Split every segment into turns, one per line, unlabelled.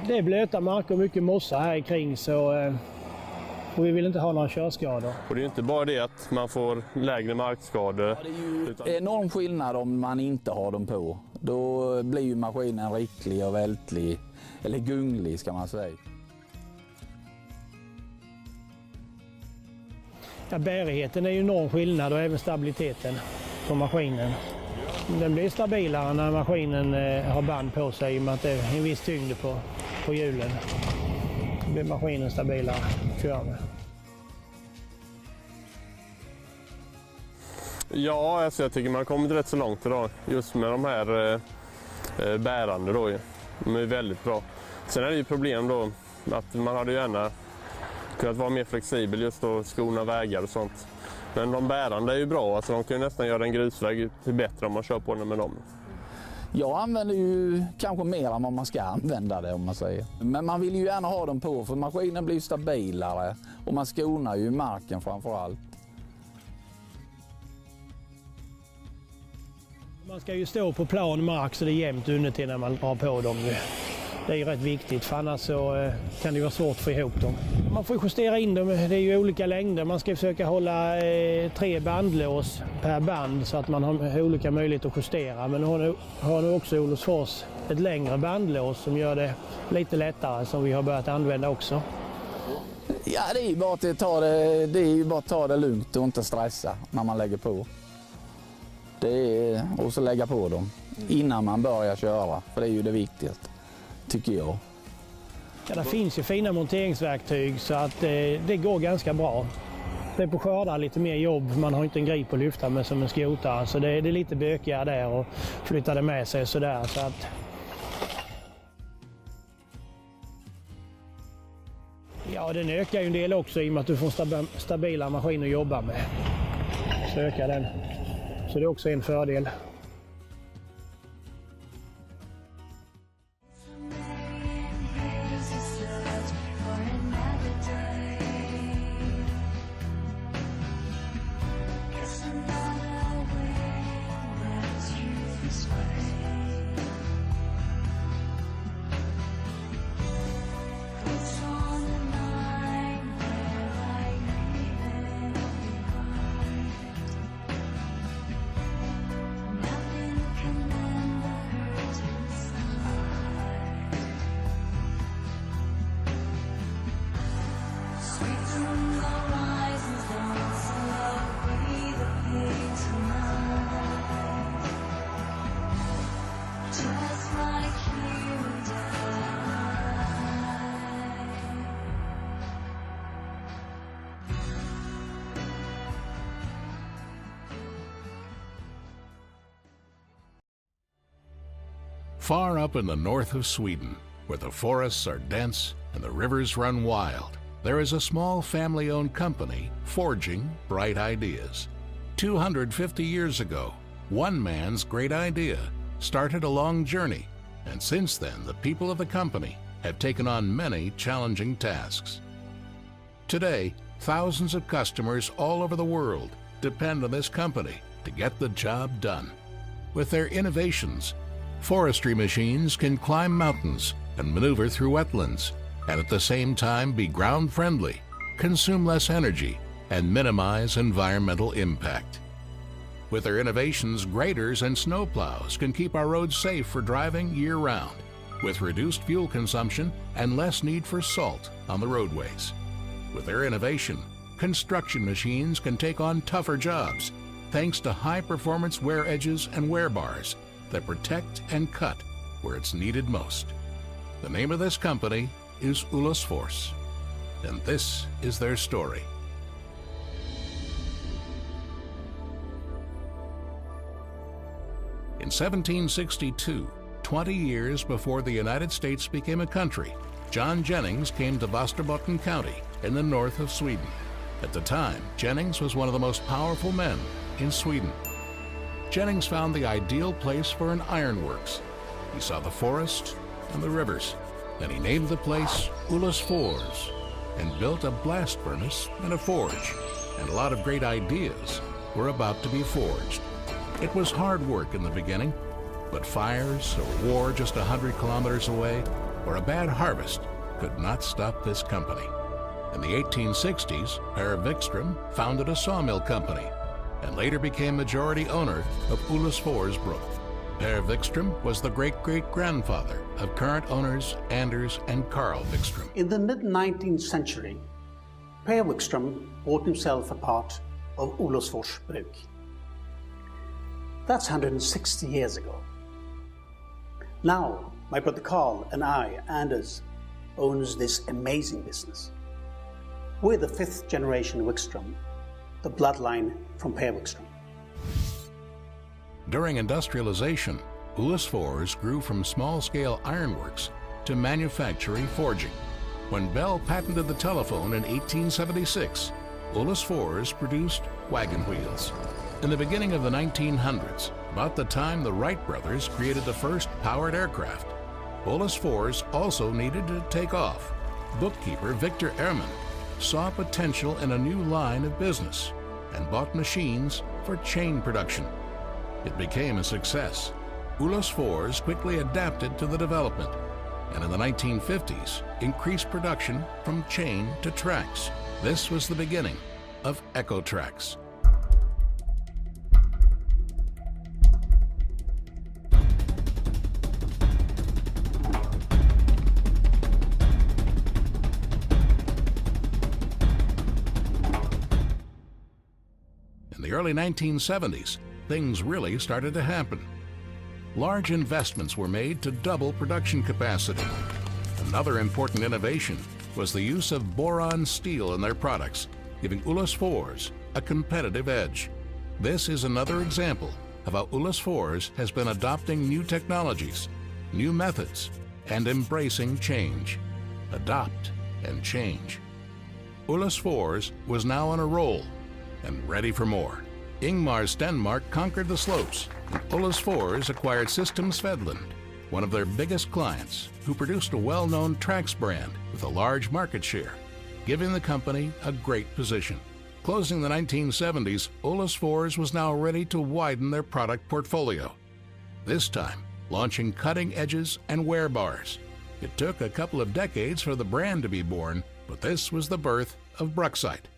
Det är blöta marker och mycket mossa här kring, så och vi vill inte ha några körskador.
Och det är inte bara det att man får lägre markskador.
Ja, det är ju enorm skillnad om man inte har dem på. Då blir ju maskinen riklig och vältlig, eller gunglig ska man säga.
Ja, bärigheten är ju enorm skillnad och även stabiliteten på maskinen. Den blir stabilare när maskinen har band på sig i och med att det är en viss tyngd på hjulen. Då blir maskinen stabilare att köra med.
Ja, alltså jag tycker man har kommit rätt så långt idag. Just med de här bärande då. De är väldigt bra. Sen är det ju problem då att man hade gärna kunnat vara mer flexibel just då, skona vägar och sånt. Men de bärande är ju bra, alltså de kan ju nästan göra en grusväg till bättre om man kör på den med dem.
Jag använder ju kanske mer än vad man ska använda det, om man säger. Men man vill ju gärna ha dem på, för maskinen blir stabilare och man skonar ju marken framför allt.
Man ska ju stå på plan mark så det är jämnt unnit när man har på dem. Det är ju rätt viktigt, för annars så kan det vara svårt att få ihop dem. Man får justera in dem, det är ju olika längder. Man ska försöka hålla 3 bandlås per band så att man har olika möjligheter att justera. Men har nu också Olofsfors ett längre bandlås som gör det lite lättare, som vi har börjat använda också.
Ja, det är ju bara att ta det lugnt och inte stressa när man lägger på. Och så lägga på dem innan man börjar köra, för det är ju det viktigaste, tycker jag.
Ja, det finns ju fina monteringsverktyg så att det går ganska bra. Det är på skördar lite mer jobb, man har inte en grip att lyfta med som en skotare. Så det är lite bökigare där och flytta det med sig sådär. Så att... Ja, den ökar ju en del också i och med att du får stabila maskiner att jobba med. Så ökar den. Så det är också en fördel.
Far up in the north of Sweden, where the forests are dense and the rivers run wild, there is a small family-owned company forging bright ideas. 250 years ago, one man's great idea started a long journey, and since then the people of the company have taken on many challenging tasks. Today, thousands of customers all over the world depend on this company to get the job done. With their innovations, forestry machines can climb mountains and maneuver through wetlands, and at the same time be ground-friendly, consume less energy, and minimize environmental impact. With their innovations, graders and snowplows can keep our roads safe for driving year-round, with reduced fuel consumption and less need for salt on the roadways. With their innovation, construction machines can take on tougher jobs thanks to high-performance wear edges and wear bars that protect and cut where it's needed most. The name of this company is Ullossfors, and this is their story. In 1762, 20 years before the United States became a country, John Jennings came to Västerbotten County in the north of Sweden. At the time, Jennings was one of the most powerful men in Sweden. Jennings found the ideal place for an ironworks. He saw the forest and the rivers. Then he named the place Ullossfors and built a blast furnace and a forge. And a lot of great ideas were about to be forged. It was hard work in the beginning, but fires or war just 100 kilometers away or a bad harvest could not stop this company. In the 1860s, Per Wikström founded a sawmill company and later became majority owner of Ullossfors Bruk. Per Wikström was the great-great-grandfather of current owners Anders and Carl Wikström.
In the mid-19th century, Per Wikström bought himself a part of Ullossfors Bruk. That's 160 years ago. Now, my brother Carl and I, Anders, owns this amazing business. We're the 5th generation Wikström, the bloodline from Per Wikström.
During industrialization, Ullossfors grew from small-scale ironworks to manufacturing forging. When Bell patented the telephone in 1876, Ullossfors produced wagon wheels. In the beginning of the 1900s, about the time the Wright brothers created the first powered aircraft, Ullossfors also needed to take off. Bookkeeper Victor Ehrman saw potential in a new line of business and bought machines for chain production. It became a success. Ullossfors quickly adapted to the development and in the 1950s increased production from chain to tracks. This was the beginning of Ecotrax. In the early 1970s, things really started to happen. Large investments were made to double production capacity. Another important innovation was the use of boron steel in their products giving Ullus Fors a competitive edge. This is another example of how Ullus Fors has been adopting new technologies, new methods, and embracing change. Adopt and change. Ullus Fors was now on a roll and ready for more. Ingmar Stenmark conquered the slopes, and Ullus Fors acquired Systems Fedland, one of their biggest clients, who produced a well-known Trax brand with a large market share, giving the company a great position. Closing the 1970s, Ullus Fors was now ready to widen their product portfolio. This time, launching cutting edges and wear bars. It took a couple of decades for the brand to be born, but this was the birth of Bruxite.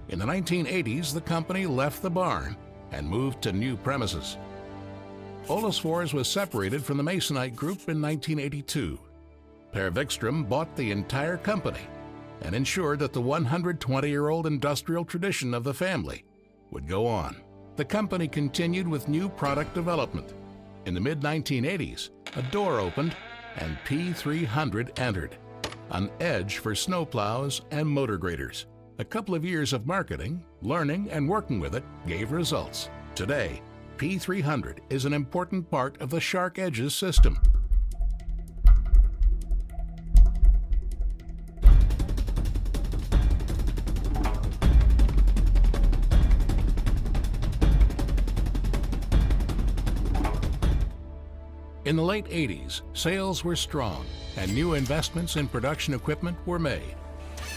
In the 1980s, the company left the barn and moved to new premises. Ullus Fors was separated from the Masonite Group in 1982. Per Wikström bought the entire company and ensured that the 120-year-old industrial tradition of the family would go on. The company continued with new product development. In the mid-1980s, a door opened and P300 entered, an edge for snowplows and motor graders. A couple of years of marketing, learning, and working with it gave results. Today, P300 is an important part of the Shark Edges system. In the late 80s, sales were strong and new investments in production equipment were made.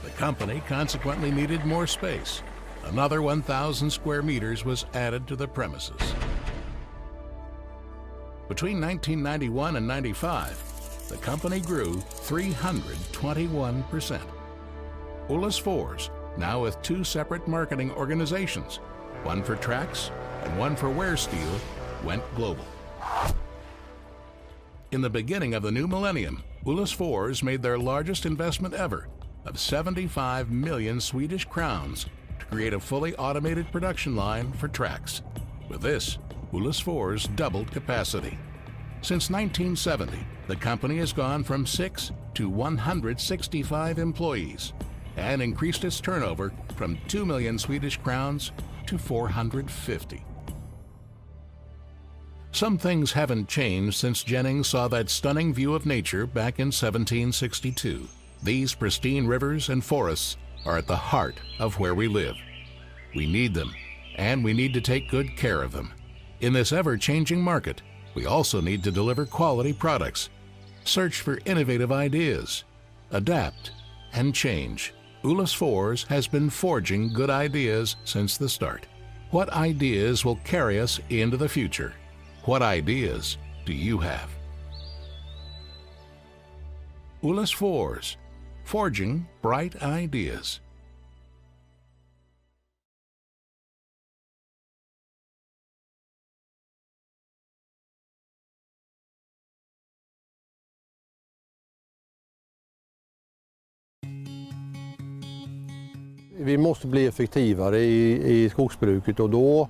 The company consequently needed more space. Another 1,000 square meters was added to the premises. Between 1991 and 95, the company grew 321%. Ullus Fors, now with two separate marketing organizations, one for Trax and one for Wear Steel, went global. In the beginning of the new millennium, Ullus Fors made their largest investment ever of 75 million Swedish crowns to create a fully automated production line for Trax. With this, Ullus Fors doubled capacity. Since 1970, the company has gone from 6 to 165 employees and increased its turnover from 2 million Swedish crowns to 450. Some things haven't changed since Jennings saw that stunning view of nature back in 1762. These pristine rivers and forests are at the heart of where we live. We need them, and we need to take good care of them. In this ever-changing market, we also need to deliver quality products. Search for innovative ideas, adapt, and change. Ullus Fors has been forging good ideas since the start. What ideas will carry us into the future? What ideas do you have? Ullus Fors, forging bright ideas.
Vi måste bli effektivare i skogsbruket och då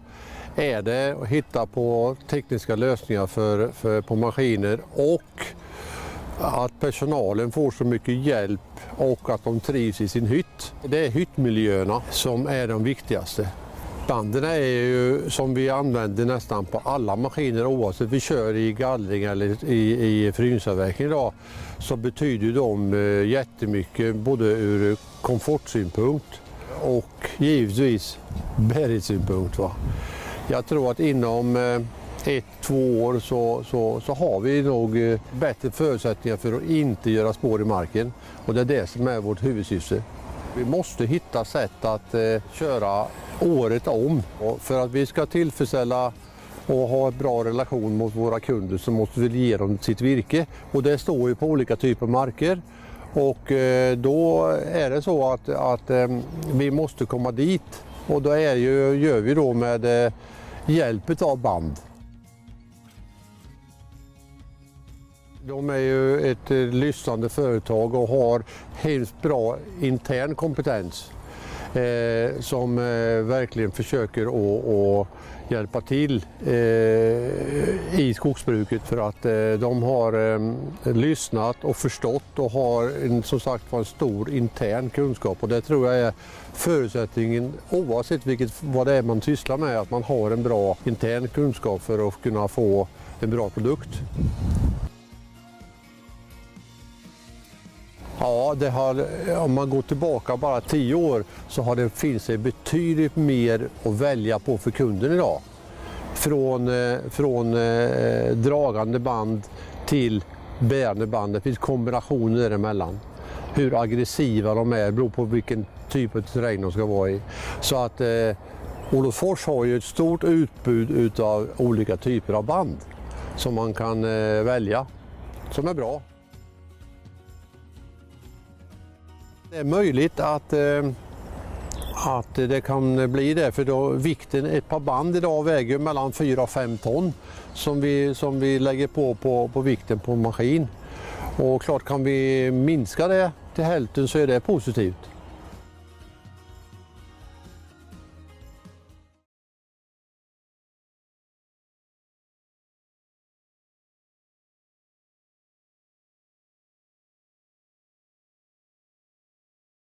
är det att hitta på tekniska lösningar på maskiner och att personalen får så mycket hjälp och att de trivs i sin hytt. Det är hyttmiljöerna som är de viktigaste. Banden är ju som vi använder nästan på alla maskiner oavsett vi kör i gallring eller i frynsavverkning idag, så betyder de jättemycket både ur komfortsynpunkt och givetvis bärighetssynpunkt. Jag tror att inom 1-2 år så har vi nog bättre förutsättningar för att inte göra spår i marken, och det är det som är vårt huvudsyfte. Vi måste hitta sätt att köra året om, och för att vi ska tillfredsställa och ha en bra relation mot våra kunder så måste vi ge dem sitt virke, och det står ju på olika typer av marker. Och då är det så att vi måste komma dit, och då gör vi då med hjälp av band. De är ju ett lyssnande företag och har helt bra intern kompetens. som verkligen försöker att hjälpa till i skogsbruket för att de har lyssnat och förstått och har som sagt en stor intern kunskap, och det tror jag är förutsättningen oavsett vad det är man sysslar med, att man har en bra intern kunskap för att kunna få en bra produkt. Ja, om man går tillbaka bara 10 år så finns det betydligt mer att välja på för kunden idag. Från dragande band till bärande band. Det finns kombinationer däremellan. Hur aggressiva de är beror på vilken typ av terräng de ska vara i. Så att Olofsfors har ju ett stort utbud av olika typer av band som man kan välja, som är bra. Det är möjligt att det kan bli det, för då vikten, ett par band idag väger mellan 4 och 5 ton som vi lägger på vikten på maskin. Och klart, kan vi minska det till hälften så är det positivt.